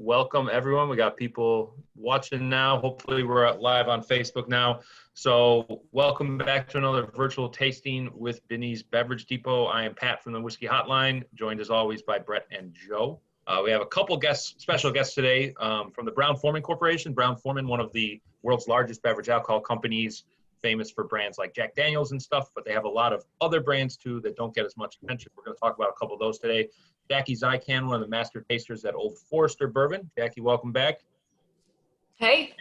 welcome everyone. We got people watching now. Hopefully we're live on Facebook now. So welcome back to another virtual tasting with Benny's Beverage Depot. I am Pat from the Whiskey Hotline, joined as always by Brett and Joe. We have a couple special guests today from the Brown-Forman Corporation. Brown-Forman, one of the world's largest beverage alcohol companies, famous for brands like Jack Daniels and stuff, but they have a lot of other brands too that don't get as much attention. We're going to talk about a couple of those today. Jackie Zykan, one of the master tasters at Old Forester Bourbon. Jackie, welcome back. Hey.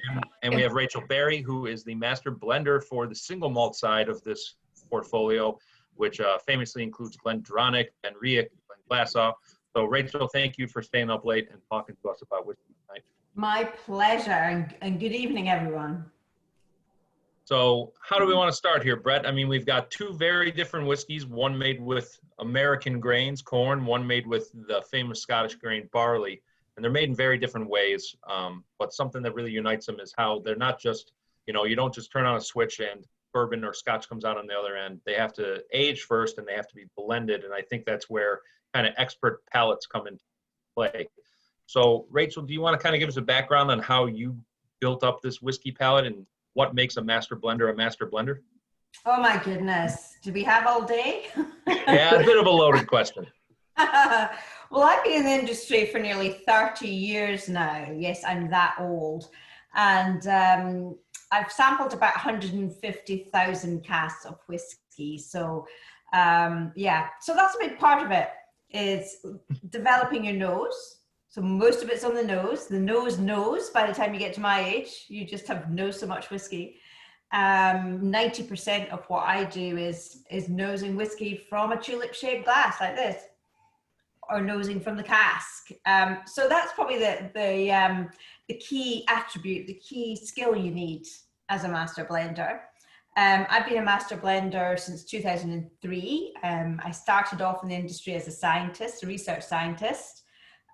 And we have Rachel Barrie, who is the master blender for the single malt side of this portfolio, which famously includes Glendronach, BenRiach, Glenglassaugh. So Rachel, thank you for staying up late and talking to us about whiskey tonight. My pleasure, and good evening, everyone. So how do we want to start here, Brett? I mean, we've got two very different whiskeys, one made with American grains, corn, one made with the famous Scottish grain, barley. And they're made in very different ways. But something that really unites them is how they're not just, you don't just turn on a switch and bourbon or Scotch comes out on the other end. They have to age first and they have to be blended. And I think that's where kind of expert palates come into play. So Rachel, do you want to kind of give us a background on how you built up this whiskey palate and what makes a master blender? Oh my goodness. Do we have all day? Yeah, a bit of a loaded question. Well, I've been in the industry for nearly 30 years now. Yes, I'm that old. And I've sampled about 150,000 casks of whiskey. So so that's a big part of it, is developing your nose. So most of it's on the nose. The nose knows by the time you get to my age. You just have known so much whiskey. 90% of what I do is nosing whiskey from a tulip-shaped glass like this, or nosing from the cask. So that's probably the key attribute, the key skill you need as a master blender. I've been a master blender since 2003. I started off in the industry as a scientist, a research scientist.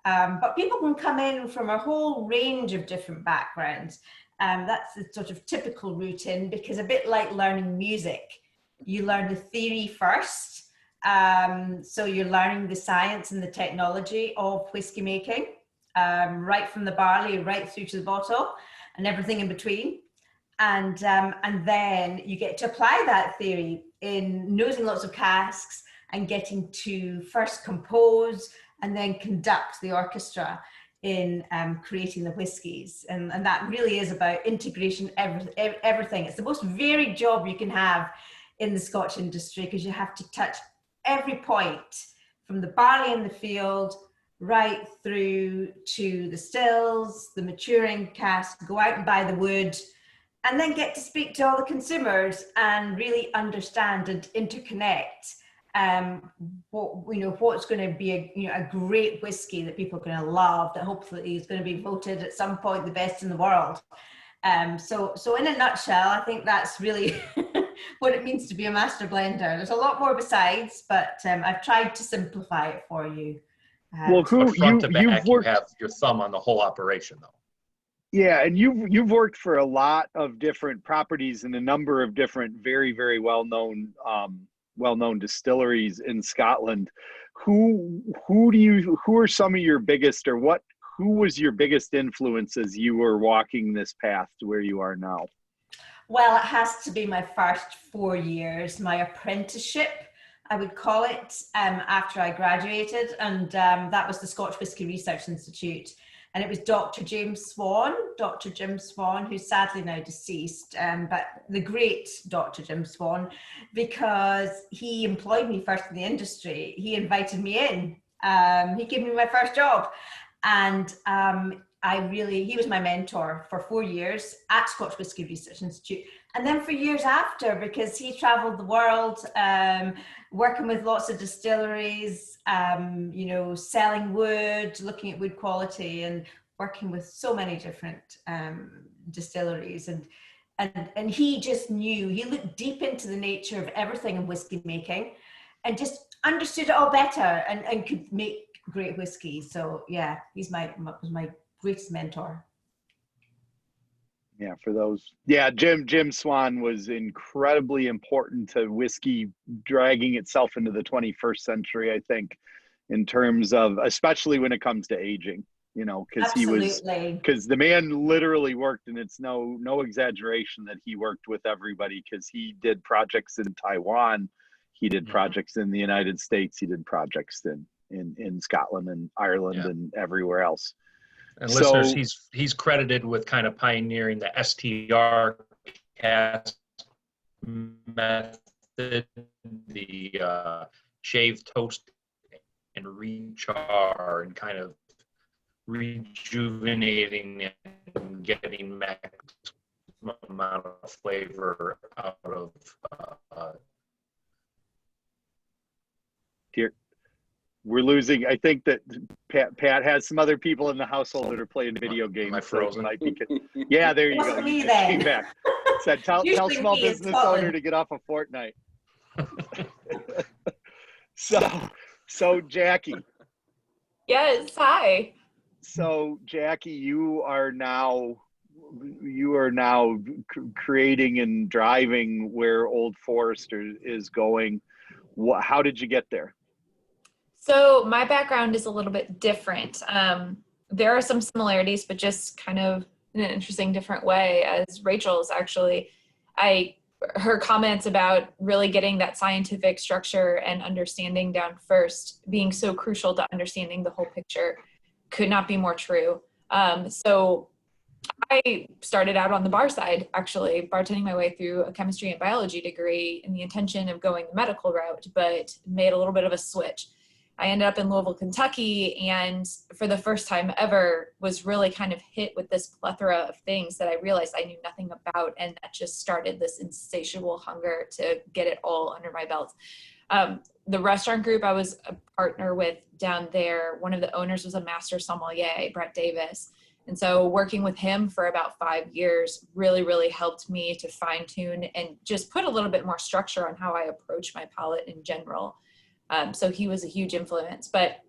But people can come in from a whole range of different backgrounds. That's the sort of typical route in, because a bit like learning music, you learn the theory first. So you're learning the science and the technology of whiskey making, right from the barley right through to the bottle and everything in between. And then you get to apply that theory in nosing lots of casks and getting to first compose and then conduct the orchestra in creating the whiskies. And that really is about integration, everything. It's the most varied job you can have in the Scotch industry, because you have to touch every point from the barley in the field right through to the stills, the maturing cask, go out and buy the wood, and then get to speak to all the consumers and really understand and interconnect what's going to be a great whiskey that people are going to love, that hopefully is going to be voted at some point the best in the world. So in a nutshell, I think that's really what it means to be a master blender. There's a lot more besides, but I've tried to simplify it for you. Well, front to back, you have your thumb on the whole operation, though. Yeah, and you've worked for a lot of different properties and a number of different very, very well-known distilleries in Scotland. Who are some of your biggest, or who was your biggest influence as you were walking this path to where you are now? Well, it has to be my first 4 years, my apprenticeship, I would call it, after I graduated. And that was the Scotch Whisky Research Institute. And it was Dr. Jim Swan, who's sadly now deceased, but the great Dr. Jim Swan, because he employed me first in the industry. He invited me in. He gave me my first job. And he was my mentor for 4 years at Scotch Whisky Research Institute. And then for years after, because he traveled the world, working with lots of distilleries, selling wood, looking at wood quality, and working with so many different distilleries. And he just knew, he looked deep into the nature of everything in whiskey making and just understood it all better and could make great whiskey. So yeah, was my greatest mentor. Yeah, Jim Swan was incredibly important to whiskey dragging itself into the 21st century, I think, in terms of, especially when it comes to aging. you know, because Absolutely. the man literally worked, and it's no exaggeration that he worked with everybody, because he did projects in Taiwan, he did projects in the United States, he did projects in Scotland and Ireland and everywhere else. And So, listeners, he's credited with kind of pioneering the STR cast method, the shave, toast, and rechar, and kind of rejuvenating and getting maximum amount of flavor out of here we're losing. I think that Pat has some other people in the household that are playing video games. Am I frozen? So it might be, yeah, there you go. You just came back. Said tell small business owner to get off of Fortnite. So Jackie. Yes, hi. So Jackie, you are now creating and driving where Old Forester is going. How did you get there? So my background is a little bit different. There are some similarities, but just kind of in an interesting, different way, as Rachel's actually. Her comments about really getting that scientific structure and understanding down first being so crucial to understanding the whole picture could not be more true. So I started out on the bar side, actually, bartending my way through a chemistry and biology degree in the intention of going the medical route, but made a little bit of a switch. I ended up in Louisville, Kentucky, and for the first time ever was really kind of hit with this plethora of things that I realized I knew nothing about, and that just started this insatiable hunger to get it all under my belt. The restaurant group I was a partner with down there, one of the owners was a master sommelier, Brett Davis. And so working with him for about 5 years really, really helped me to fine tune and just put a little bit more structure on how I approach my palate in general. So he was a huge influence. But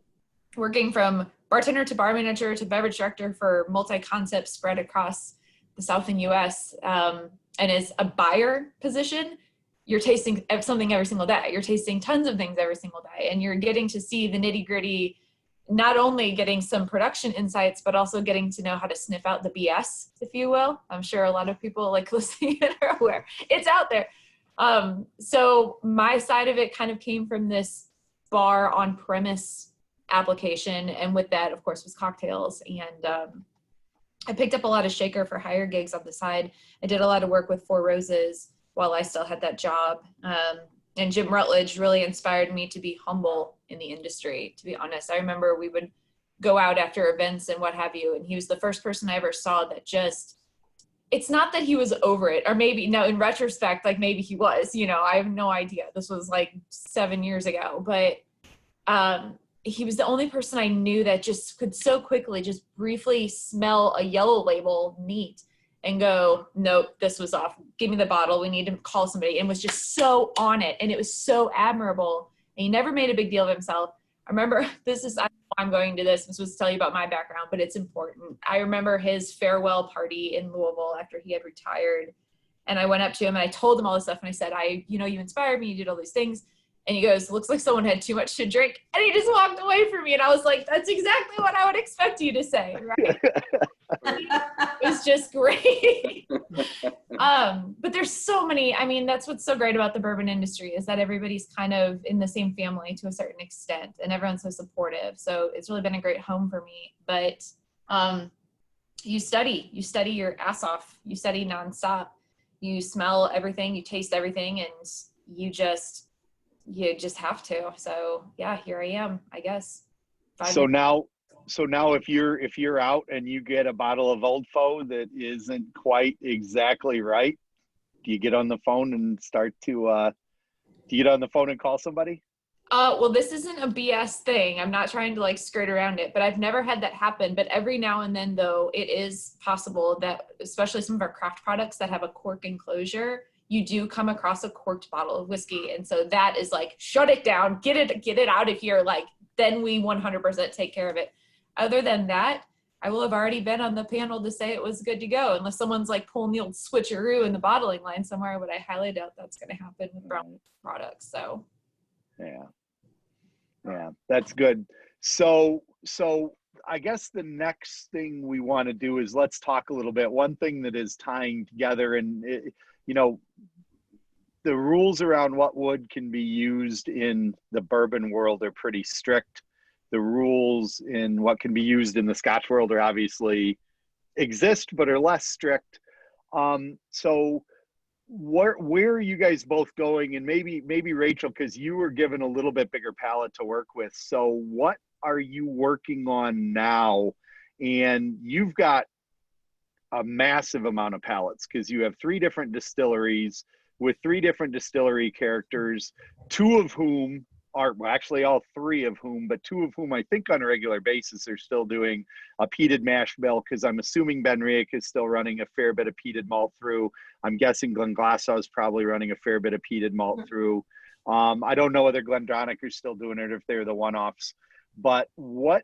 working from bartender to bar manager to beverage director for multi-concepts spread across the South and US, and as a buyer position, you're tasting something every single day. You're tasting tons of things every single day, and you're getting to see the nitty gritty, not only getting some production insights, but also getting to know how to sniff out the BS, if you will. I'm sure a lot of people like listening are aware it's out there. So my side of it kind of came from this bar on premise application. And with that, of course, was cocktails. And I picked up a lot of shaker for hire gigs on the side. I did a lot of work with Four Roses while I still had that job. And Jim Rutledge really inspired me to be humble in the industry, to be honest. I remember we would go out after events and what have you. And he was the first person I ever saw that just, it's not that he was over it, or maybe, no, in retrospect, like maybe he was, you know, I have no idea. This was like 7 years ago, but he was the only person I knew that just could so quickly just briefly smell a yellow label neat and go, nope, this was off. Give me the bottle. We need to call somebody, and was just so on it. And it was so admirable. And he never made a big deal of himself. I remember, I'm going to this was to tell you about my background, but it's important. I remember his farewell party in Louisville after he had retired. And I went up to him and I told him all this stuff. And I said, you inspired me. You did all these things. And he goes, looks like someone had too much to drink. And he just walked away from me. And I was like, that's exactly what I would expect you to say, right? It was just great. But there's so many, I mean, that's what's so great about the bourbon industry, is that everybody's kind of in the same family to a certain extent, and everyone's so supportive. So it's really been a great home for me. But you study your ass off. You study nonstop. You smell everything, you taste everything, and you just have to. So yeah, here I am, I guess. So now if you're out and you get a bottle of Old Foe that isn't quite exactly right, do you get on the phone and call somebody? Well, this isn't a BS thing. I'm not trying to like skirt around it, but I've never had that happen. But every now and then, though, it is possible that, especially some of our craft products that have a cork enclosure, you do come across a corked bottle of whiskey. And so that is like, shut it down, get it out of here. Like, then we 100% take care of it. Other than that, I will have already been on the panel to say it was good to go, unless someone's like pulling the old switcheroo in the bottling line somewhere, but I highly doubt that's going to happen with brown products. So yeah, that's good. So I guess the next thing we want to do is let's talk a little bit. One thing that is tying together, and you know, the rules around what wood can be used in the bourbon world are pretty strict. The rules in what can be used in the Scotch world are obviously exist, but are less strict. So where are you guys both going? And maybe Rachel, because you were given a little bit bigger palette to work with. So what are you working on now? And you've got a massive amount of palettes because you have 3 different distilleries with 3 different distillery characters, 2 of whom are, well, actually all 3 of whom, but 2 of whom I think on a regular basis are still doing a peated mash bill, because I'm assuming BenRiach is still running a fair bit of peated malt through. I'm guessing Glenglassaugh is probably running a fair bit of peated malt through. I don't know whether Glendronach are still doing it, if they're the one-offs, but what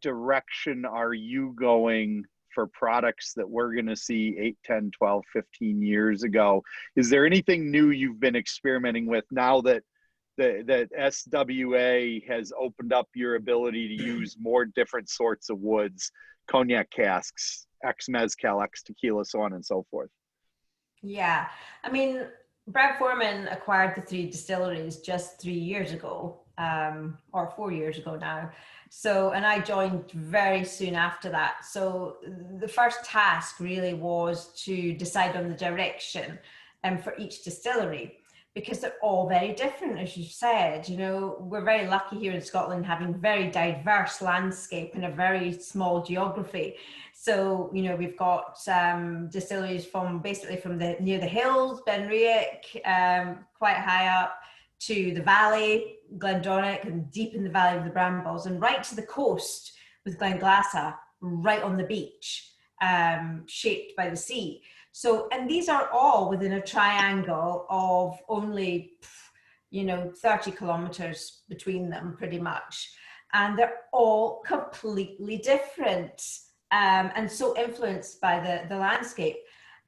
direction are you going for products that we're going to see 8, 10, 12, 15 years ago? Is there anything new you've been experimenting with now that that SWA has opened up your ability to use more different sorts of woods, cognac casks, ex-mezcal, ex-tequila, so on and so forth? Yeah, I mean, Brad Forman acquired the 3 distilleries just 3 years ago, or 4 years ago now. So, and I joined very soon after that. So the first task really was to decide on the direction for each distillery, because they're all very different, as you've said. You know, we're very lucky here in Scotland having very diverse landscape and a very small geography. So, you know, we've got distilleries from basically from the near the hills, BenRiach, quite high up, to the valley, Glendronach, and deep in the valley of the Brambles, and right to the coast with Glenglassaugh, right on the beach, shaped by the sea. So, and these are all within a triangle of only, you know, 30 kilometers between them, pretty much. And they're all completely different, and so influenced by the landscape.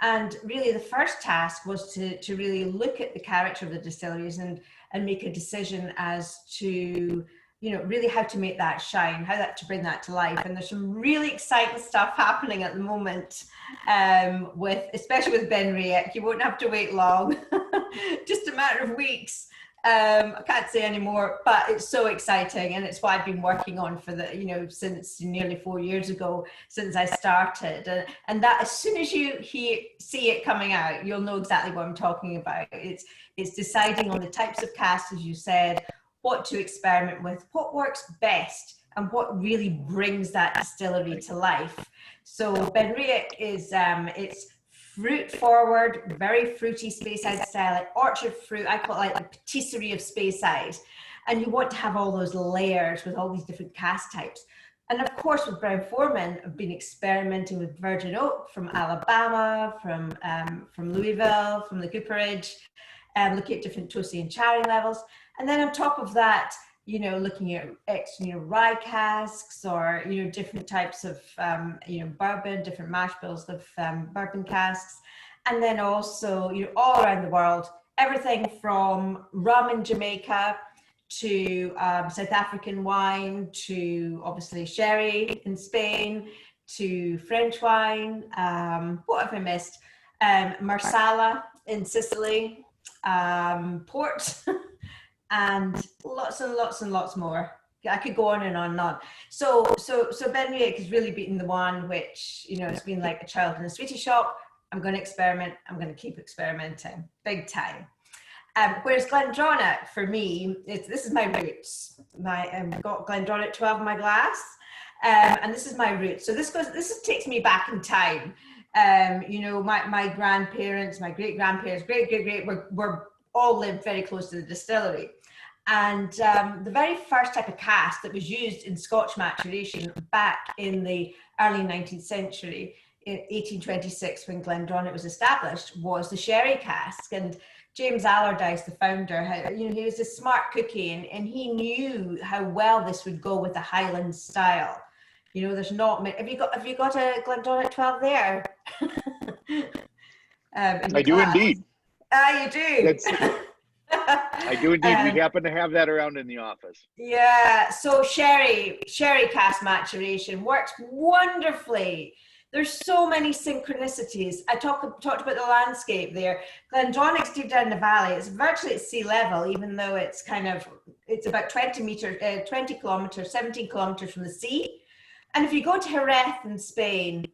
And really the first task was to really look at the character of the distilleries and make a decision as to, you know, really how to make that shine, how to bring that to life. And there's some really exciting stuff happening at the moment, especially with BenRiach. You won't have to wait long, just a matter of weeks. I can't say any more, but it's so exciting, and it's what I've been working on for since nearly 4 years ago, since I started. And that as soon as you see it coming out, you'll know exactly what I'm talking about. It's deciding on the types of casks, as you said, what to experiment with, what works best, and what really brings that distillery to life. So BenRiach is it's fruit forward, very fruity Speyside style, like orchard fruit. I call it like the patisserie of Speyside. And you want to have all those layers with all these different cask types. And of course, with Brown Forman, I've been experimenting with virgin oak from Alabama, from Louisville, from the cooperage, looking at different Tosi and Cherry levels. And then on top of that, you know, looking at rye casks, or, you know, different types of, bourbon, different mash bills of bourbon casks. And then also, you know, all around the world, everything from rum in Jamaica to South African wine, to obviously sherry in Spain, to French wine. What have I missed? Marsala in Sicily, port. And lots and lots and lots more. I could go on and on and on. So BenRiach has really been the one which, you know, it's been like a child in a sweetie shop. I'm going to experiment. I'm going to keep experimenting, big time. Whereas Glendronach, for me, this is my roots. I've got Glendronach 12 in my glass, and this is my roots. So this takes me back in time. You know, my grandparents, my great grandparents, great were all lived very close to the distillery. And the very first type of cask that was used in Scotch maturation back in the early 19th century, in 1826, when Glendronach was established, was the sherry cask. And James Allardyce, the founder, he was a smart cookie, and he knew how well this would go with the Highland style. You know, there's not many. Have you got a Glendronach 12 there? I do indeed. Ah, you do. I do indeed. We happen to have that around in the office. Yeah, so sherry cask maturation works wonderfully. There's so many synchronicities. I talked about the landscape there. Glendronach's deep down the valley. It's virtually at sea level, even though it's about 20 kilometers, 17 kilometers from the sea. And if you go to Jerez in Spain,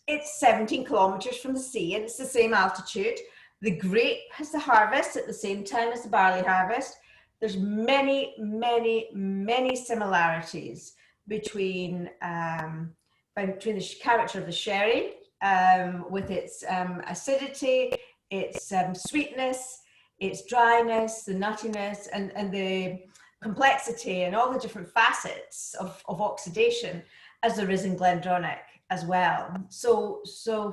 it's 17 kilometers from the sea, and it's the same altitude. The grape has the harvest at the same time as the barley harvest. There's many, many, many similarities between the character of the sherry, with its acidity, its sweetness, its dryness, the nuttiness, and the complexity and all the different facets of oxidation as there is in Glendronach as well. So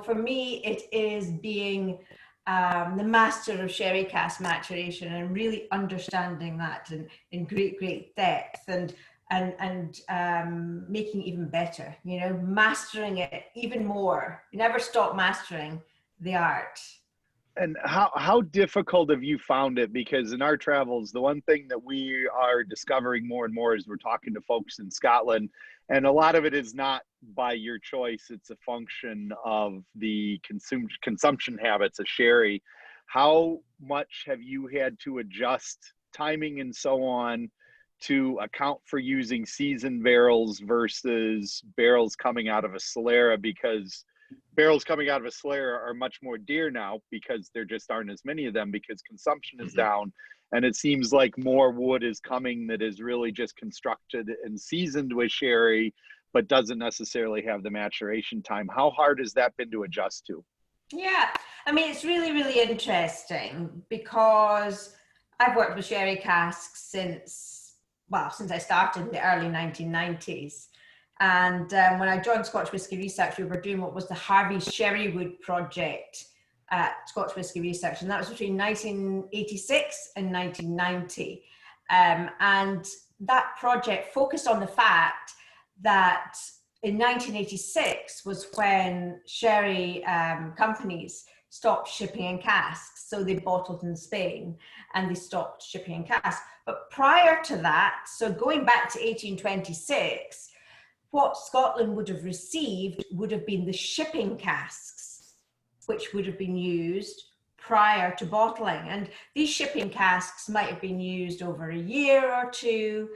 for me, it is being the master of sherry cask maturation and really understanding that in great depth and making it even better, mastering it even more. You never stop mastering the art. And how difficult have you found it? Because in our travels, the one thing that we are discovering more and more is we're talking to folks in Scotland, and a lot of it is not by your choice. It's a function of the consumption habits of sherry. How much have you had to adjust timing and so on to account for using seasoned barrels versus barrels coming out of a Solera? Because barrels coming out of a Solera are much more dear now because there just aren't as many of them because consumption is down. And it seems like more wood is coming that is really just constructed and seasoned with sherry, but doesn't necessarily have the maturation time. How hard has that been to adjust to? Yeah, I mean, it's really, really interesting because I've worked with sherry casks since I started in the early 1990s. And when I joined Scotch Whisky Research, we were doing what was the Harvey Sherrywood project at Scotch Whisky Research. And that was between 1986 and 1990. And that project focused on the fact that in 1986 was when sherry companies stopped shipping in casks. So they bottled in Spain and they stopped shipping in casks. But prior to that, so going back to 1826, what Scotland would have received would have been the shipping casks, which would have been used prior to bottling. And these shipping casks might have been used over a year or two.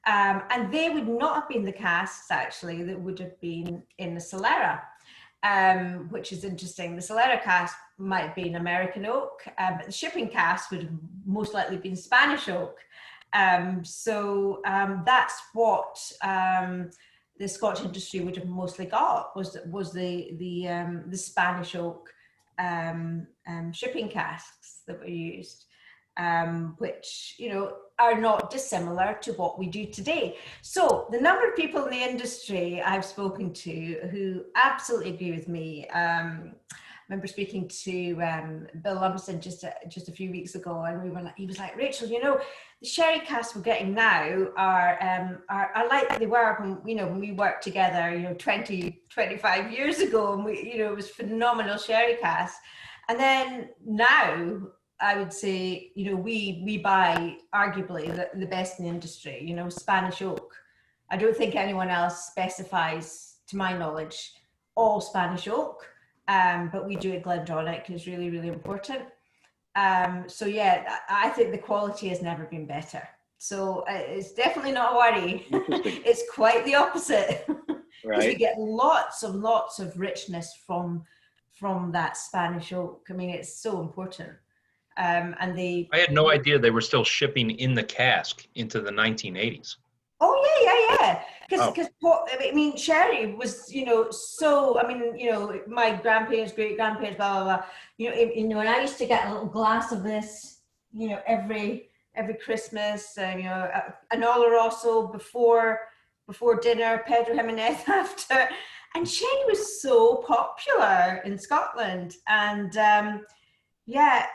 And they would not have been the casks, actually, that would have been in the Solera, which is interesting. The Solera cask might have been American oak, but the shipping cask would have most likely been Spanish oak. So that's what the Scotch industry would have mostly got was the Spanish oak shipping casks that were used, which are not dissimilar to what we do today. So the number of people in the industry I've spoken to who absolutely agree with me. I remember speaking to Bill Lumsden just a few weeks ago, and he was like, Rachel, the sherry casks we're getting now are like they were when we worked together, 20, 25 years ago, and it was phenomenal sherry casks. And then now, I would say, we buy arguably the best in the industry, Spanish oak. I don't think anyone else specifies, to my knowledge, all Spanish oak. But we do at Glendronach is really, really important. So yeah, I think the quality has never been better. So it's definitely not a worry. It's quite the opposite. Because we get lots of richness from that Spanish oak. I mean, it's so important. I had no idea they were still shipping in the cask into the 1980s. Oh yeah. Because I mean, sherry was, my grandparents, great grandparents, blah blah blah. And I used to get a little glass of this, every Christmas. An Oloroso before dinner, Pedro Jimenez after, and sherry was so popular in Scotland, and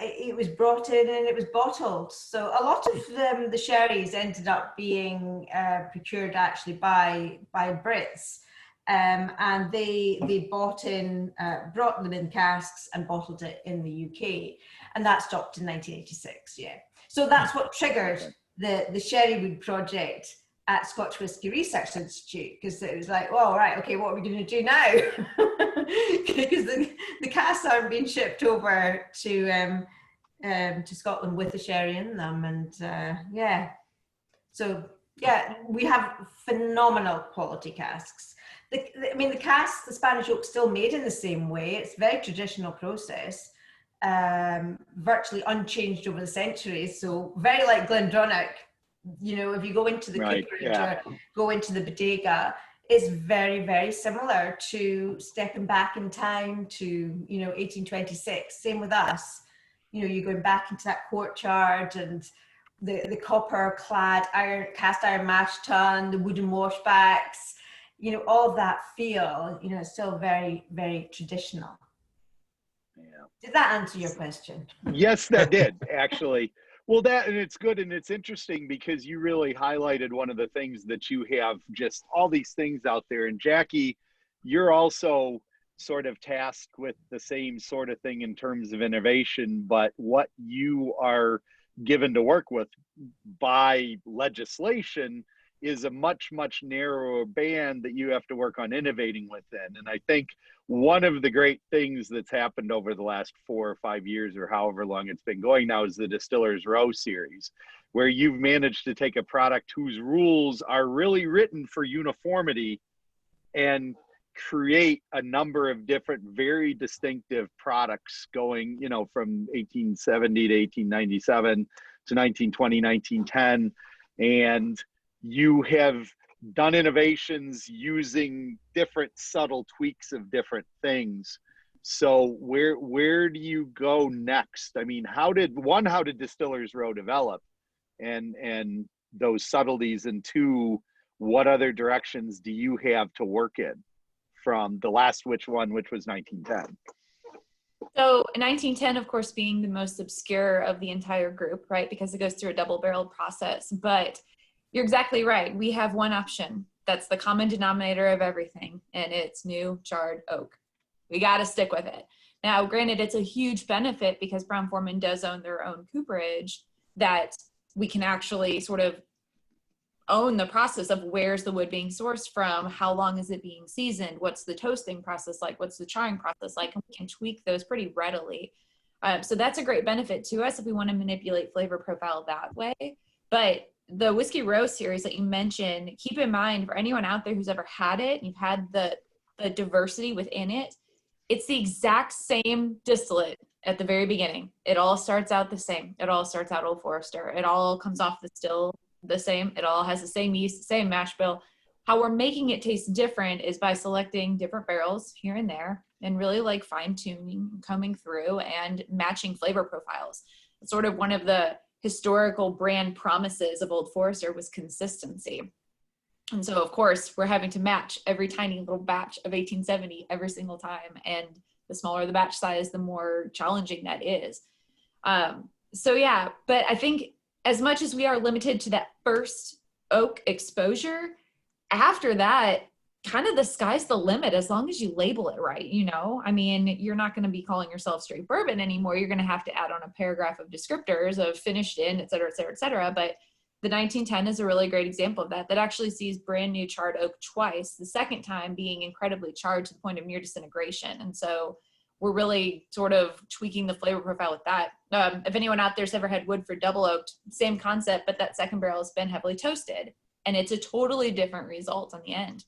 it was brought in and it was bottled. So a lot of the sherries ended up being procured actually by Brits, and they brought them in casks and bottled it in the UK, and that stopped in 1986. Yeah. So that's what triggered the Sherrywood project at Scotch Whisky Research Institute, because it was like, well, right, okay, what are we going to do now? Because the casks aren't being shipped over to Scotland with the sherry in them, and so we have phenomenal quality casks. I mean, the casks, the Spanish oak's still made in the same way. It's a very traditional process, virtually unchanged over the centuries. So very like Glendronach. You know, if you go into the cooperage or go into the bodega, it's very, very similar to stepping back in time to, 1826. Same with us. You're going back into that courtyard and the copper-clad cast iron mash tun, the wooden washbacks, all of that feel, it's still very, very traditional. Yeah. Did that answer your question? Yes, that did, actually. Well, and it's good, and it's interesting because you really highlighted one of the things that you have, just all these things out there. And Jackie, you're also sort of tasked with the same sort of thing in terms of innovation, but what you are given to work with by legislation is a much, much narrower band that you have to work on innovating within. And I think one of the great things that's happened over the last 4 or 5 years, or however long it's been going now, is the Distillers Row series, where you've managed to take a product whose rules are really written for uniformity and create a number of different, very distinctive products going, from 1870 to 1897 to 1920, 1910. And you have done innovations using different subtle tweaks of different things. So where do you go next? I mean, how did Distillers Row develop and those subtleties, and two, what other directions do you have to work in from the last which was 1910? So 1910, of course, being the most obscure of the entire group, right? Because it goes through a double-barreled process. But you're exactly right. We have one option. That's the common denominator of everything, and it's new charred oak. We got to stick with it. Now, granted, it's a huge benefit because Brown-Forman does own their own cooperage, that we can actually sort of own the process of where's the wood being sourced from, how long is it being seasoned, what's the toasting process like, what's the charring process like, and we can tweak those pretty readily. So that's a great benefit to us if we want to manipulate flavor profile that way. But the Whiskey Row series that you mentioned, keep in mind, for anyone out there who's ever had it, you've had the diversity within it, it's the exact same distillate at the very beginning. It all starts out the same. It all starts out Old Forester. It all comes off the still the same. It all has the same yeast, same mash bill. How we're making it taste different is by selecting different barrels here and there and really like fine tuning, coming through and matching flavor profiles. It's sort of one of the historical brand promises of Old Forester was consistency. And so of course we're having to match every tiny little batch of 1870 every single time. And the smaller the batch size, the more challenging that is. So yeah, but I think as much as we are limited to that first oak exposure, after that, kind of the sky's the limit as long as you label it right, I mean, you're not going to be calling yourself straight bourbon anymore. You're going to have to add on a paragraph of descriptors of finished in, et cetera, et cetera, et cetera. But the 1910 is a really great example of that actually sees brand new charred oak twice, the second time being incredibly charred to the point of near disintegration. And so we're really sort of tweaking the flavor profile with that. If anyone out there's ever had Woodford double oaked, same concept, but that second barrel has been heavily toasted, and it's a totally different result on the end.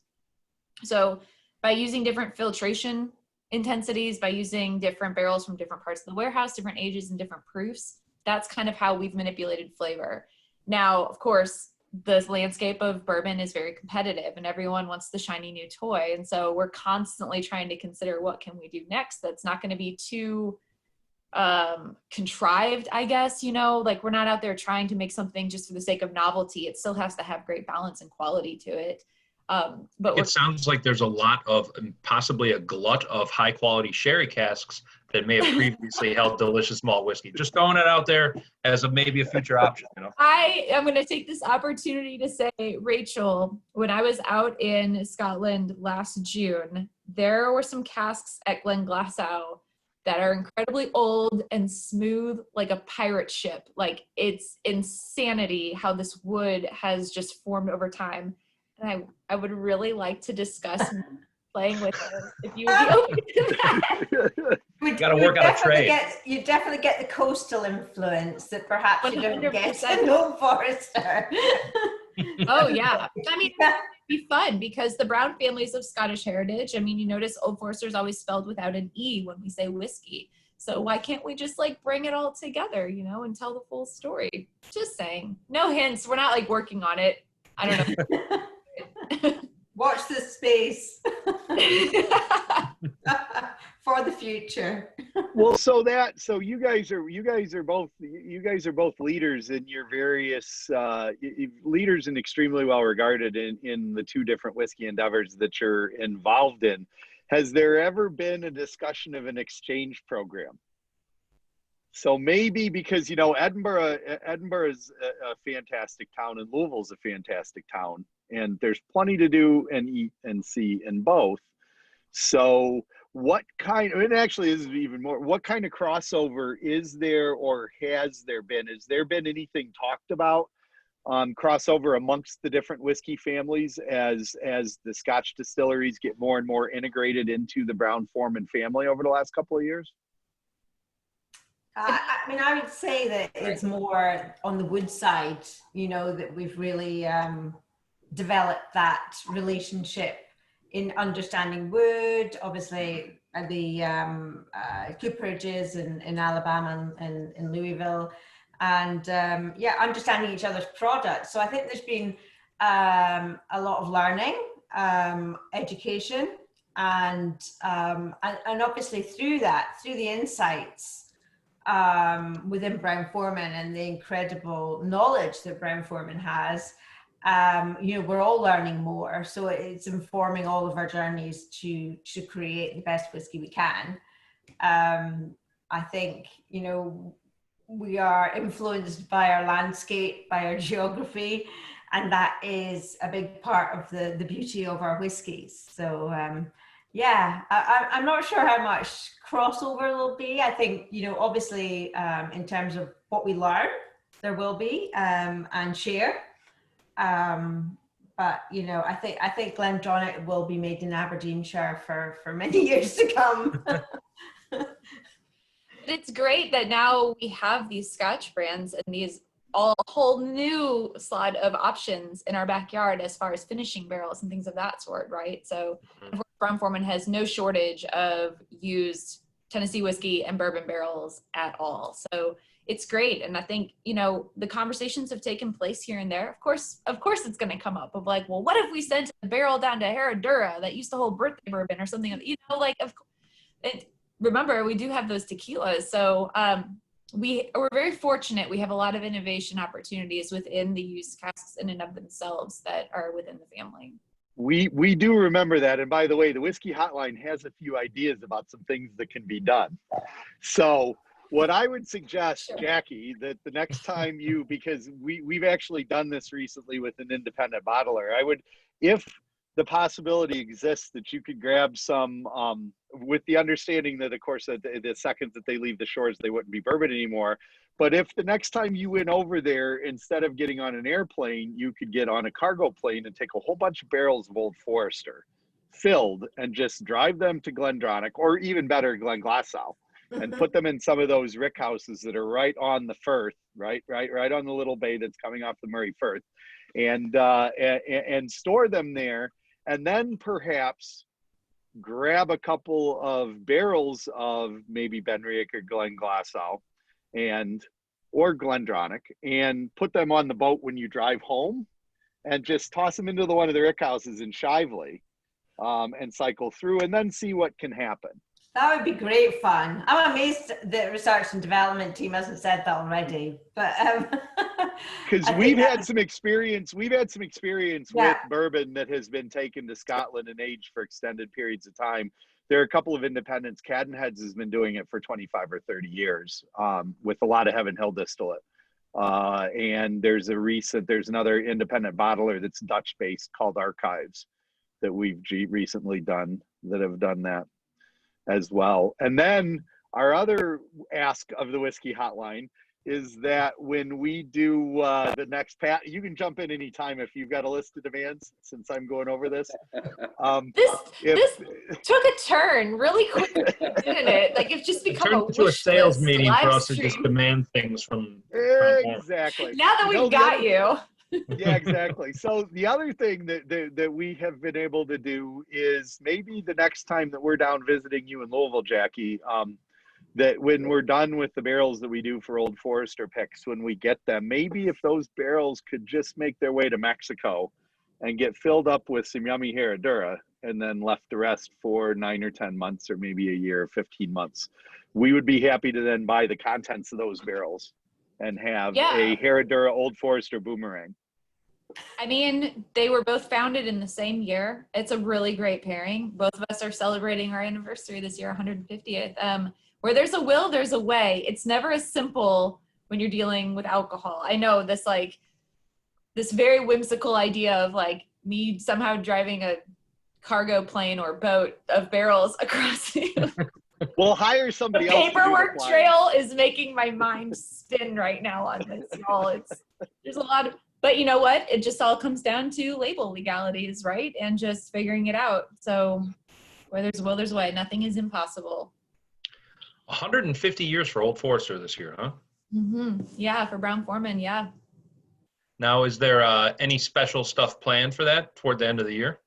So by using different filtration intensities, by using different barrels from different parts of the warehouse, different ages and different proofs, that's kind of how we've manipulated flavor. Now, of course, the landscape of bourbon is very competitive and everyone wants the shiny new toy. And so we're constantly trying to consider what can we do next that's not going to be too contrived, I guess, like we're not out there trying to make something just for the sake of novelty. It still has to have great balance and quality to it. But it sounds like there's a lot of, possibly a glut of high quality sherry casks that may have previously held delicious malt whiskey. Just throwing it out there as maybe a future option. I am going to take this opportunity to say, Rachel, when I was out in Scotland last June, there were some casks at Glenglassaugh that are incredibly old and smooth, like a pirate ship. Like, it's insanity how this wood has just formed over time. And I would really like to discuss playing with it, if you would be open to that. You got to work out a trade. You definitely get the coastal influence that perhaps you don't get 100%. in Old Forester. Oh yeah, I mean, it'd be fun because the Brown family's of Scottish heritage. I mean, you notice Old Forester is always spelled without an E when we say whiskey. So why can't we just like bring it all together, you know, and tell the full story? Just saying. No hints. We're not like working on it. I don't know. Watch this space for the future. Well, so you guys are both leaders in your various leaders and extremely well regarded in the two different whiskey endeavors that you're involved in. Has there ever been a discussion of an exchange program? So maybe because, you know, Edinburgh is a fantastic town and Louisville's a fantastic town, and there's plenty to do and eat and see in both. So what kind, and actually this is even more, what kind of crossover is there or has there been? Has there been anything talked about crossover amongst the different whiskey families as the Scotch distilleries get more and more integrated into the Brown-Forman family over the last couple of years? I mean, I would say that it's more on the wood side, you know, that we've really developed that relationship in understanding wood. Obviously, the cooperages in Alabama and in Louisville, and yeah, understanding each other's products. So I think there's been a lot of learning, education, and obviously through the insights within Brown-Forman and the incredible knowledge that Brown-Forman has, you know, we're all learning more. So it's informing all of our journeys to create the best whiskey we can. I think, you know, we are influenced by our landscape, by our geography, and that is a big part of the beauty of our whiskies. So yeah, I'm not sure how much crossover there'll be. I think, you know, obviously in terms of what we learn, there will be and share. But, you know, I think Glendronach will be made in Aberdeenshire for many years to come. It's great that now we have these Scotch brands and these a whole new slot of options in our backyard as far as finishing barrels and things of that sort, right? So Brown-Forman has no shortage of used Tennessee whiskey and bourbon barrels at all. So it's great. And I think, you know, the conversations have taken place here and there. Of course, it's going to come up of like, well, what if we sent a barrel down to Herradura that used to hold birthday bourbon or something, you know, like, remember, we do have those tequilas. So we're very fortunate. We have a lot of innovation opportunities within the used casks in and of themselves that are within the family. We do remember that. And by the way, the Whiskey Hotline has a few ideas about some things that can be done. So what I would suggest, sure, Jackie, that the next time because we've actually done this recently with an independent bottler, if the possibility exists that you could grab some, with the understanding that, of course, that the second that they leave the shores, they wouldn't be bourbon anymore. But if the next time you went over there, instead of getting on an airplane, you could get on a cargo plane and take a whole bunch of barrels of Old Forester filled and just drive them to Glendronach, or even better, Glenglassaugh, and put them in some of those rick houses that are right on the Firth, right on the little bay that's coming off the Murray Firth, and store them there, and then perhaps grab a couple of barrels of maybe BenRiach or Glenglassaugh or Glendronach and put them on the boat when you drive home, and just toss them into one of the rick houses in Shively, and cycle through and then see what can happen. That would be great fun. I'm amazed the research and development team hasn't said that already, but because we've had some experience with bourbon that has been taken to Scotland and aged for extended periods of time. There are a couple of independents. Cadenheads has been doing it for 25 or 30 years, with a lot of Heaven Hill distillate. And there's another independent bottler that's Dutch based called Archives that we've recently done that have done that as well. And then Our other ask of the Whiskey Hotline is that when we do the next Pat, you can jump in anytime if you've got a list of demands, since I'm going over this. This took a turn really quick, didn't it? Like it's just become turned a into a wish sales list meeting for live us to just stream. demand things from Crown Corn. Exactly. Now that we've got you. Yeah, exactly. So the other thing that we have been able to do is maybe the next time that we're down visiting you in Louisville, Jackie, that when we're done with the barrels that we do for Old Forester picks, when we get them, maybe if those barrels could just make their way to Mexico and get filled up with some yummy Herradura and then left the rest for 9 or 10 months or maybe a year, 15 months, we would be happy to then buy the contents of those barrels and have a Herradura Old Forester boomerang. I mean, they were both founded in the same year. It's a really great pairing. Both of us are celebrating our anniversary this year, 150th. Where there's a will, there's a way. It's never as simple when you're dealing with alcohol. I know this very whimsical idea of like me somehow driving a cargo plane or boat of barrels across the We'll hire somebody the else. paperwork trail is making my mind spin right now on this, y'all. There's a lot of, but you know what? It just all comes down to label legalities, right? And just figuring it out. So where there's a will, there's a way. Nothing is impossible. 150 years for Old Forester this year, huh? Mm-hmm. Yeah, for Brown Forman, yeah. Now, is there any special stuff planned for that toward the end of the year?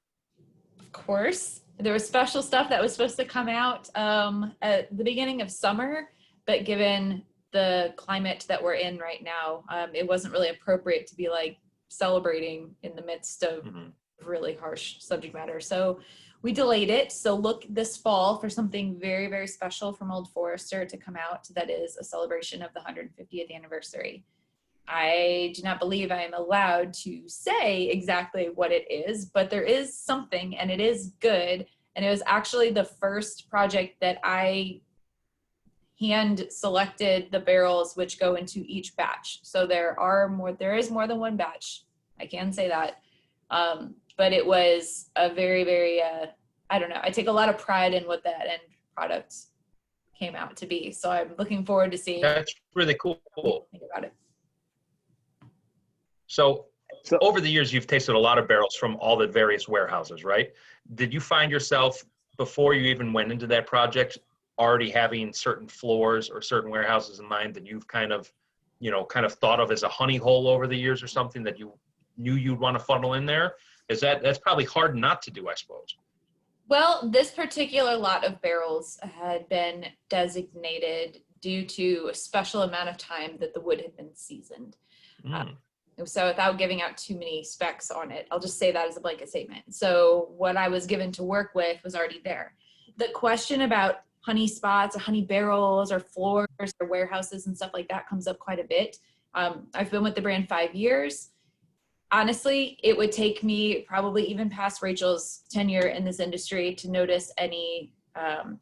Of course. There was special stuff that was supposed to come out at the beginning of summer, but given the climate that we're in right now, it wasn't really appropriate to be like celebrating in the midst of really harsh subject matter. So we delayed it. So look this fall for something very, very special from Old Forester to come out that is a celebration of the 150th anniversary. I do not believe I am allowed to say exactly what it is, but there is something and it is good. And it was actually the first project that I hand selected the barrels which go into each batch. So there is more than one batch. I can say that. But it was a very, very, I don't know. I take a lot of pride in what that end product came out to be. So I'm looking forward to seeing. That's really cool. Think about it. So over the years, you've tasted a lot of barrels from all the various warehouses, right? Did you find yourself, before you even went into that project, already having certain floors or certain warehouses in mind that you've kind of thought of as a honey hole over the years or something that you knew you'd want to funnel in there? That's probably hard not to do, I suppose. Well, this particular lot of barrels had been designated due to a special amount of time that the wood had been seasoned. So without giving out too many specs on it, I'll just say that as a blanket statement. So what I was given to work with was already there. The question about honey spots or honey barrels or floors or warehouses and stuff like that comes up quite a bit. I've been with the brand 5 years. Honestly, it would take me probably even past Rachel's tenure in this industry to notice any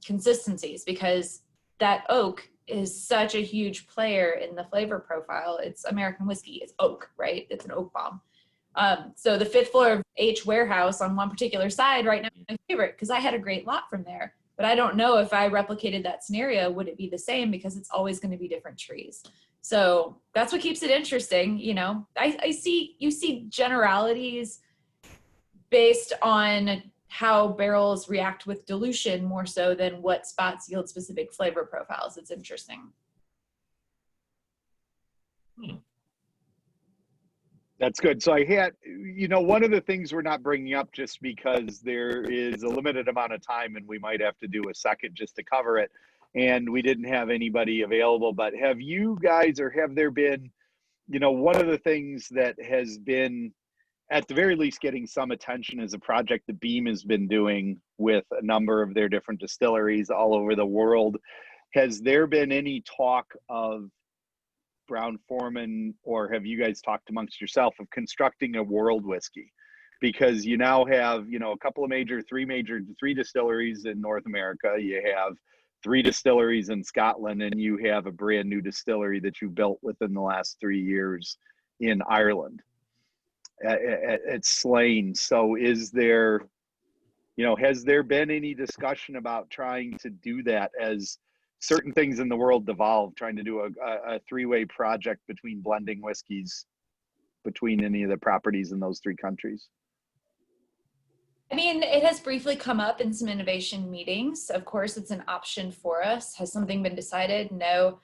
consistencies, because that oak is such a huge player in the flavor profile. It's American whiskey, it's oak, right? It's an oak bomb. So the fifth floor of H warehouse on one particular side right now is my favorite because I had a great lot from there. But I don't know if I replicated that scenario, would it be the same, because it's always going to be different trees. So that's what keeps it interesting. You know, you see generalities based on how barrels react with dilution more so than what spots yield specific flavor profiles. It's interesting. That's good. So I had, one of the things we're not bringing up just because there is a limited amount of time and we might have to do a second just to cover it, and we didn't have anybody available, but have you guys, or have there been, one of the things that has been at the very least getting some attention is a project that Beam has been doing with a number of their different distilleries all over the world. Has there been any talk of Brown Forman, or have you guys talked amongst yourself of constructing a world whiskey? Because you now have, a couple of three distilleries in North America. You have 3 distilleries in Scotland, and you have a brand new distillery that you built within the last 3 years in Ireland at Slane. So is there, has there been any discussion about trying to do that as certain things in the world devolve, trying to do a three-way project between blending whiskeys between any of the properties in those three countries? I mean, it has briefly come up in some innovation meetings. Of course, it's an option for us. Has something been decided? No.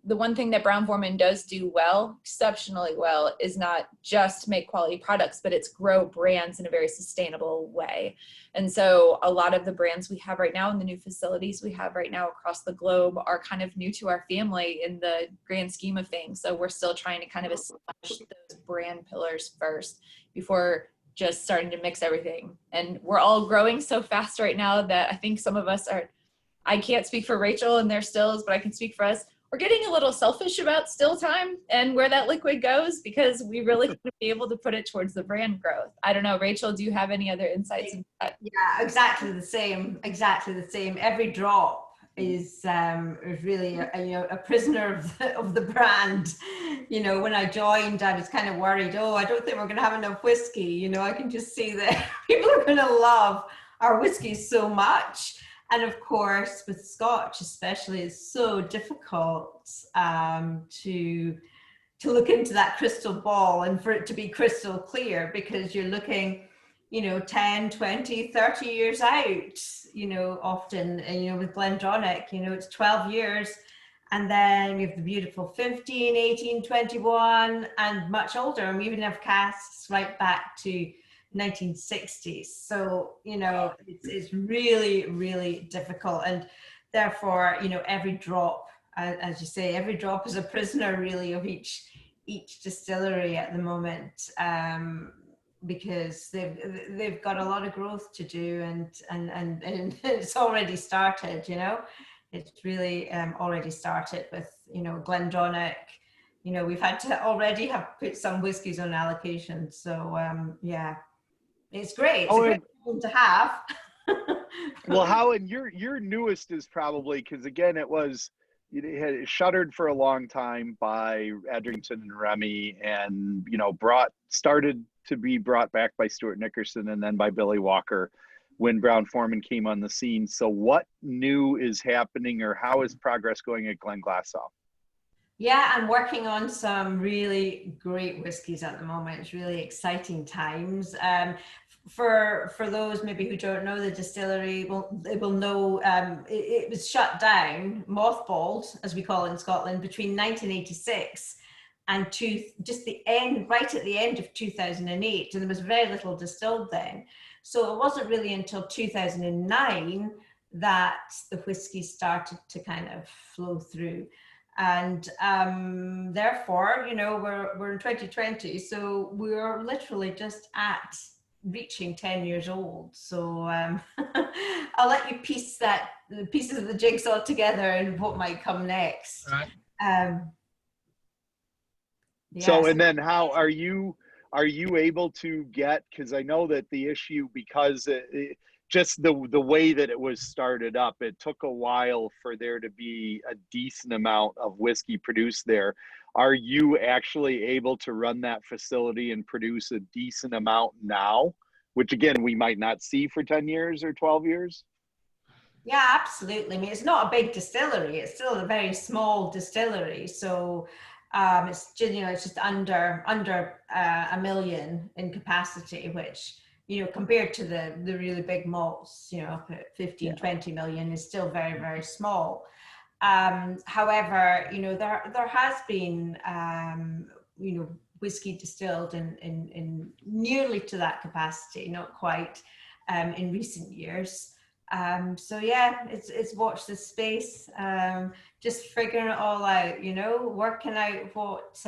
The one thing that Brown-Forman does do well, exceptionally well, is not just make quality products, but it's grow brands in a very sustainable way. And so a lot of the brands we have right now in the new facilities we have right now across the globe are kind of new to our family in the grand scheme of things. So we're still trying to kind of establish those brand pillars first before just starting to mix everything. And we're all growing so fast right now that I think some of us are, I can't speak for Rachel and their stills, but I can speak for us. We're getting a little selfish about still time and where that liquid goes, because we really want to be able to put it towards the brand growth. I don't know, Rachel, do you have any other insights into that? Yeah, exactly the same. Exactly the same. Every drop is really a prisoner of the brand. You know, when I joined, I was kind of worried. Oh, I don't think we're going to have enough whiskey. You know, I can just see that people are going to love our whiskey so much. And of course, with Scotch especially, it's so difficult to look into that crystal ball and for it to be crystal clear, because you're looking, you know, 10, 20, 30 years out, you know, often, and, you know, with Glendronach, you know, it's 12 years. And then we have the beautiful 15, 18, 21, and much older. And we even have casks right back to 1960s. So, you know, it's really, really difficult. And therefore, you know, every drop, as you say, every drop is a prisoner really of each distillery at the moment, because they've got a lot of growth to do, and it's already started, you know. It's really already started with, you know, Glendronach. You know, we've had to already have put some whiskies on allocation. So yeah, it's great. It's a great problem to have. Well, how, and your newest is probably, because again, it had shuttered for a long time by Edrington and Remy, and, you know, started to be brought back by Stuart Nickerson and then by Billy Walker when Brown-Forman came on the scene. So what new is happening, or how is progress going at Glenglassaugh? Yeah, I'm working on some really great whiskies at the moment. It's really exciting times. For those maybe who don't know the distillery, they will know it was shut down, mothballed, as we call it in Scotland, between 1986 and right at the end of 2008, and there was very little distilled then. So it wasn't really until 2009 that the whiskey started to kind of flow through. And therefore, you know, we're in 2020, so we're literally just at reaching 10 years old. So I'll let you piece the pieces of the jigsaw together and what might come next. Right. Yeah, so, and then how are you able to get, because I know that the issue, because just the way that it was started up, it took a while for there to be a decent amount of whiskey produced there. Are you actually able to run that facility and produce a decent amount now, which again, we might not see for 10 years or 12 years? Yeah, absolutely. I mean, it's not a big distillery. It's still a very small distillery. So it's, you know, it's just under 1 million in capacity, which, you know, compared to the really big malts, you know, up at 15, 20 million is still very, very small. However, you know, there has been, you know, whiskey distilled in nearly to that capacity, not quite, in recent years. So yeah, it's watch this space, just figuring it all out, you know, working out what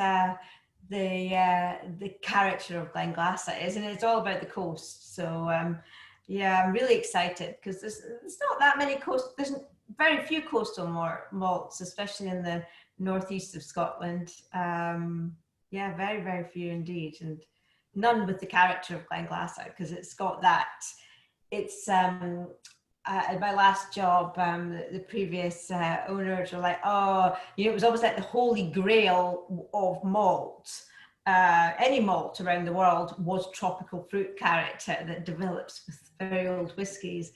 the character of Glenglassaugh is, and it's all about the coast. So yeah, I'm really excited because there's not that many there's very few coastal malts, especially in the northeast of Scotland. Yeah, very, very few indeed, and none with the character of Glenglassaugh, because it's got that. It's at my last job, the previous owners were like, oh, you know, it was almost like the holy grail of malt. Any malt around the world was tropical fruit character that develops with very old whiskies.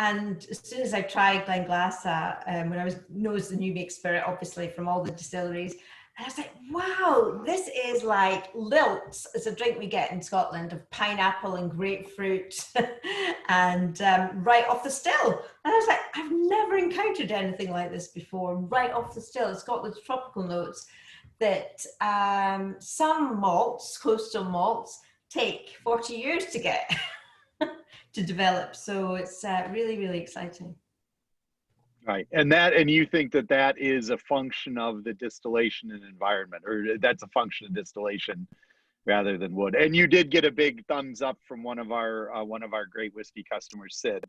And as soon as I tried Glenglassaugh, when I knows the new make spirit, obviously from all the distilleries, and I was like, wow, this is like Lilts. It's a drink we get in Scotland of pineapple and grapefruit and right off the still. And I was like, I've never encountered anything like this before, right off the still. It's got those tropical notes that some malts, coastal malts, take 40 years to get to develop. So it's really, really exciting. Right. And you think that is a function of the distillation and environment, or that's a function of distillation rather than wood. And you did get a big thumbs up from one of our great whiskey customers, Sid,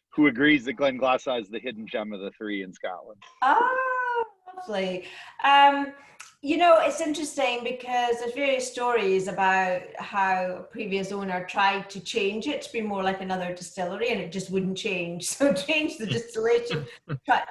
who agrees that Glenglassaugh is the hidden gem of the three in Scotland. Oh, lovely. You know, it's interesting because there's various stories about how a previous owner tried to change it to be more like another distillery and it just wouldn't change. So changed the distillation,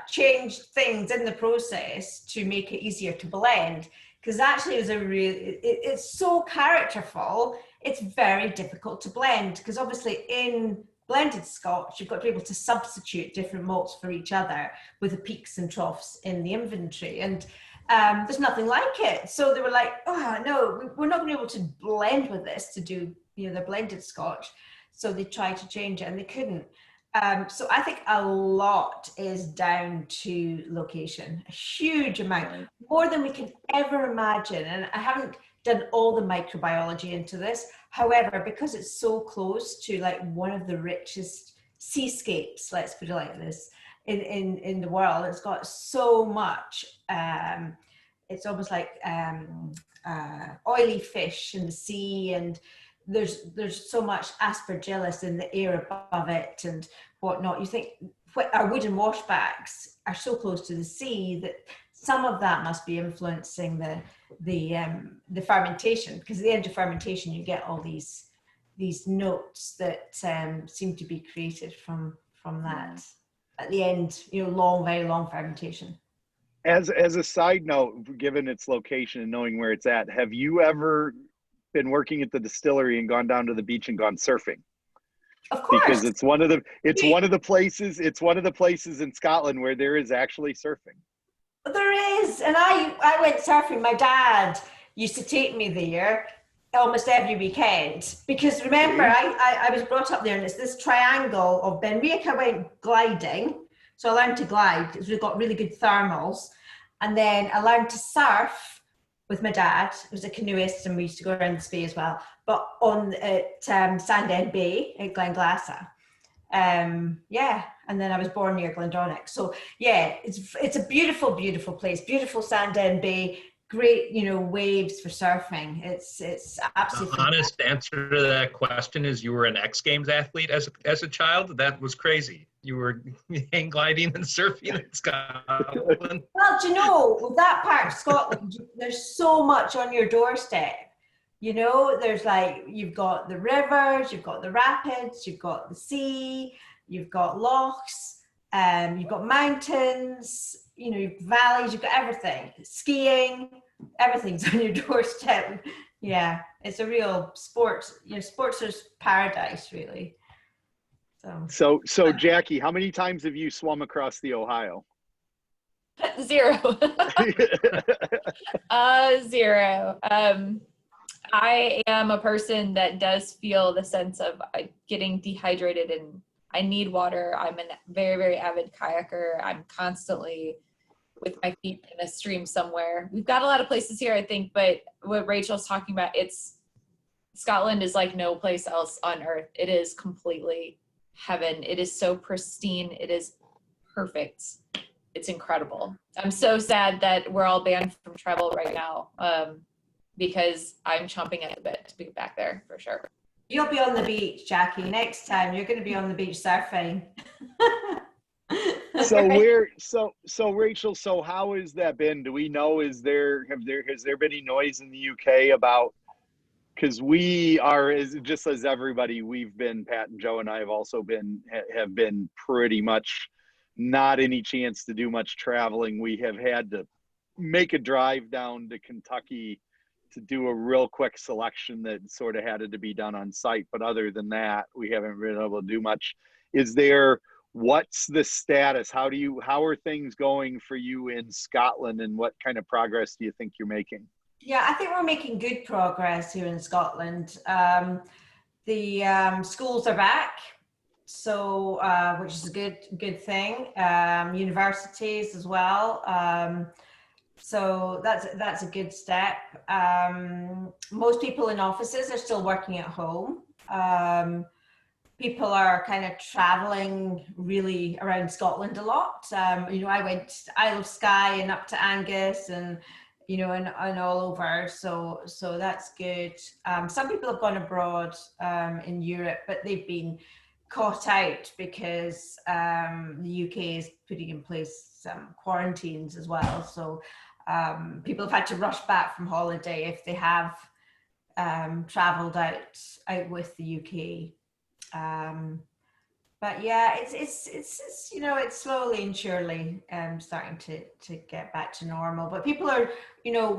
changed things in the process to make it easier to blend. Because actually it's so characterful, it's very difficult to blend. Because obviously in blended Scotch, you've got to be able to substitute different malts for each other with the peaks and troughs in the inventory. And there's nothing like it. So they were like, oh no, we're not going to be able to blend with this to do, you know, the blended Scotch. So they tried to change it and they couldn't. So I think a lot is down to location, a huge amount, more than we can ever imagine. And I haven't done all the microbiology into this. However, because it's so close to like one of the richest seascapes, let's put it like this, in the world, it's got so much, it's almost like oily fish in the sea, and there's so much aspergillus in the air above it and whatnot. You think our wooden washbacks are so close to the sea that some of that must be influencing the fermentation, because at the end of fermentation you get all these notes that seem to be created from that at the end, you know, very long fermentation. As a side note, given its location and knowing where it's at, have you ever been working at the distillery and gone down to the beach and gone surfing? Of course. Because it's one of the places in Scotland where there is actually surfing. There is, and I went surfing. My dad used to take me there almost every weekend, because remember, I was brought up there, and it's this triangle of BenRiach. I went gliding, so I learned to glide because we've got really good thermals, and then I learned to surf with my dad, who was a canoeist, and we used to go around the Spey as well, but at Sandend Bay at Glenglassaugh. And then I was born near Glendronach. So yeah, it's a beautiful, beautiful place, beautiful Sandend Bay, great, you know, waves for surfing. It's absolutely. The honest answer to that question is you were an X Games athlete as a child. That was crazy. You were hang gliding and surfing in Scotland. Well, do you know, with that part of Scotland, there's so much on your doorstep. You know, there's like, you've got the rivers, you've got the rapids, you've got the sea, you've got lochs, you've got mountains, you know, you've valleys, you've got everything. Skiing, everything's on your doorstep. Yeah, it's a real sportster's paradise, really. So Jackie, how many times have you swum across the Ohio? 0. 0. I am a person that does feel the sense of getting dehydrated, and I need water. I'm a very, very avid kayaker. I'm constantly with my feet in a stream somewhere. We've got a lot of places here, I think, but what Rachel's talking about, Scotland is like no place else on earth. It is completely heaven. It is so pristine. It is perfect. It's incredible. I'm so sad that we're all banned from travel right now, because I'm chomping at the bit to be back there for sure. You'll be on the beach, Jackie. Next time you're going to be on the beach surfing. So Rachel, so how has that been? Do we know, has there been any noise in the UK about, because we are, just as everybody, we've been, Pat and Joe and I have also have been pretty much not any chance to do much traveling. We have had to make a drive down to Kentucky to do a real quick selection that sort of had to be done on site. But other than that, we haven't been able to do much. what's the status? How are things going for you in Scotland, and what kind of progress do you think you're making? Yeah, I think we're making good progress here in Scotland. The schools are back, so which is a good thing. Universities as well. So that's a good step. Most people in offices are still working at home. People are kind of traveling really around Scotland a lot. I went Isle of Skye and up to Angus and and all over. So that's good. Some people have gone abroad in Europe, but they've been caught out because the UK is putting in place some quarantines as well. So people have had to rush back from holiday if they have travelled out with the UK. But yeah, it's slowly and surely starting to get back to normal. But people are,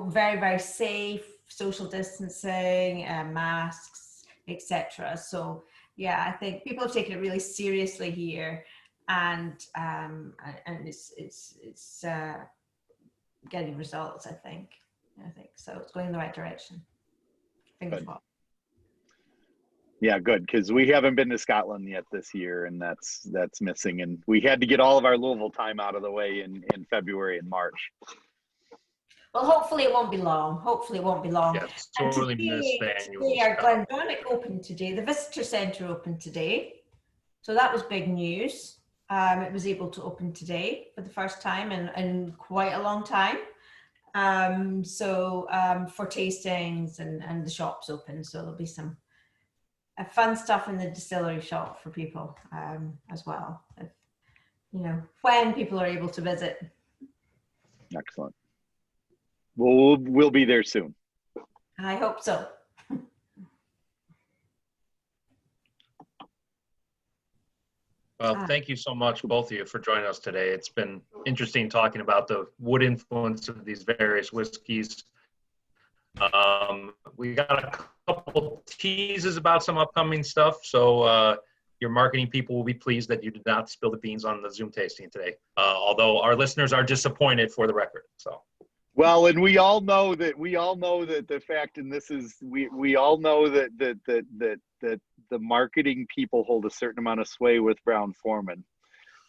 very, very safe, social distancing, masks, etc. So yeah, I think people have taken it really seriously here, and it's getting results. I think so. It's going in the right direction. Fingers crossed. Yeah, good, because we haven't been to Scotland yet this year, and that's missing. And we had to get all of our Louisville time out of the way in February and March. Well, hopefully it won't be long. Yeah, sorely missed the annual our Glendronach opened today. The visitor centre opened today, so that was big news. It was able to open today for the first time in quite a long time. For tastings and the shops open, so there'll be some fun stuff in the distillery shop for people as well, if, when people are able to visit. Excellent. Well, we'll be there soon. I hope so. Well, thank you so much, both of you, for joining us today. It's been interesting talking about the wood influence of these various whiskeys. We got a couple teases about some upcoming stuff, so your marketing people will be pleased that you did not spill the beans on the Zoom tasting today, although our listeners are disappointed, for the record. So. Well, and we all know that the fact, and this is, we all know that the marketing people hold a certain amount of sway with Brown-Forman.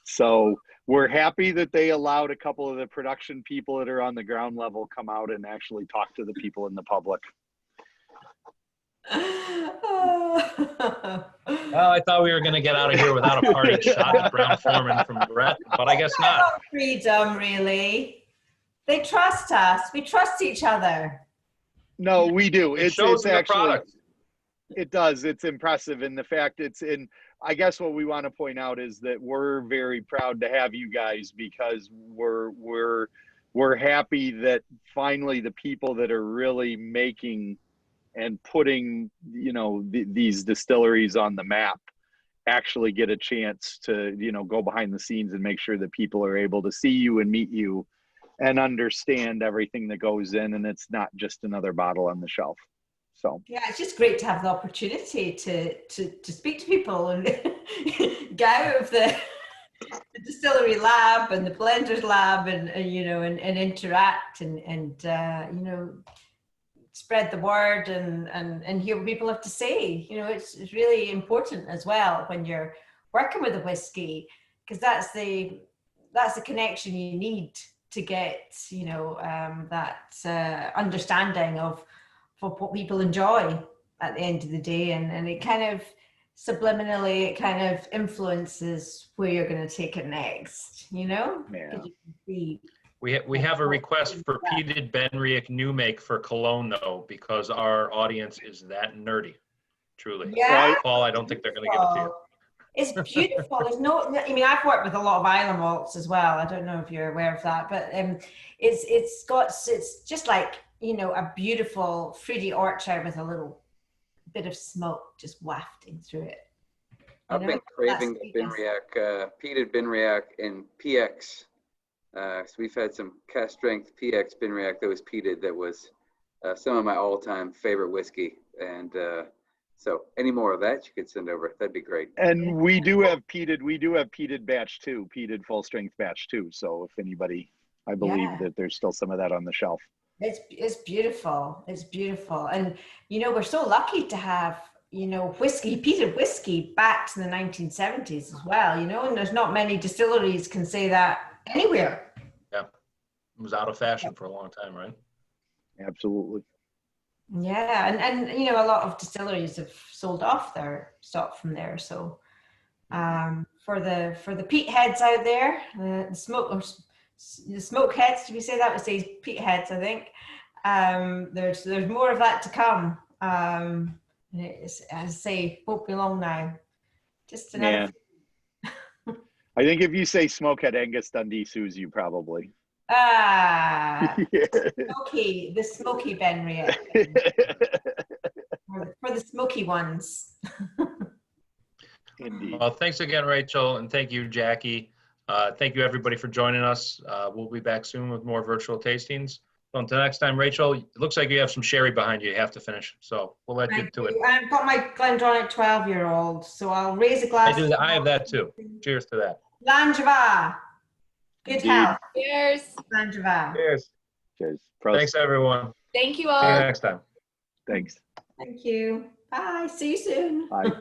So we're happy that they allowed a couple of the production people that are on the ground level come out and actually talk to the people in the public. Well, I thought we were going to get out of here without a parting shot at Brown-Forman from Brett, but I guess not. Freedom, really. They trust us. We trust each other. No, we do. It shows in the product. It does. It's impressive. And the fact I guess what we want to point out is that we're very proud to have you guys, because we're happy that finally the people that are really making and putting, these distilleries on the map actually get a chance to, go behind the scenes and make sure that people are able to see you and meet you and understand everything that goes in, and it's not just another bottle on the shelf. So yeah, it's just great to have the opportunity to speak to people and get out of the distillery lab and the blenders lab and interact and spread the word and hear what people have to say. It's really important as well when you're working with a whiskey, because that's the connection you need to get that understanding of what people enjoy at the end of the day, and it kind of subliminally influences where you're going to take it next. Yeah. We have a request for peated BenRiach new make for Cologne, though, because our audience is that nerdy. Truly. Yeah. Paul, I don't think they're going to give it to you. It's beautiful. I've worked with a lot of Islay malts as well. I don't know if you're aware of that, but it's just like, a beautiful fruity orchard with a little bit of smoke just wafting through it. I've been craving the BenRiach, peated BenRiach in PX. So we've had some cast strength PX BenRiach that was peated. That was some of my all-time favorite whiskey, and So any more of that you could send over, that'd be great. And we do have peated batch 2, peated full strength batch 2. So if anybody, I believe that there's still some of that on the shelf. It's beautiful. It's beautiful. And, you know, we're so lucky to have, you know, peated whiskey back to the 1970s as well, you know, and there's not many distilleries can say that anywhere. Yeah. It was out of fashion for a long time, right? Absolutely. Yeah. And you know, a lot of distilleries have sold off their stock from there. So for the peat heads out there, the smoke heads, did we say that? We say peat heads, I think. There's more of that to come. It's, as I say, won't be long now. Just another. I think if you say Smokehead Angus Dundee sues you probably. The smoky BenRiach. for the smoky ones. Indeed. Well, thanks again, Rachel, and thank you, Jackie. Thank you, everybody, for joining us. We'll be back soon with more virtual tastings. So until next time, Rachel, it looks like you have some sherry behind you. You have to finish, so we'll let you to it. I've got my Glendronach 12-year-old, so I'll raise a glass. I have that too. Cheers to that. Langeva. Good health. Cheers. Langeva. Cheers. Cheers. Thanks, everyone. Thank you See all. you next time. Thanks. Thank you. Bye. See you soon. Bye.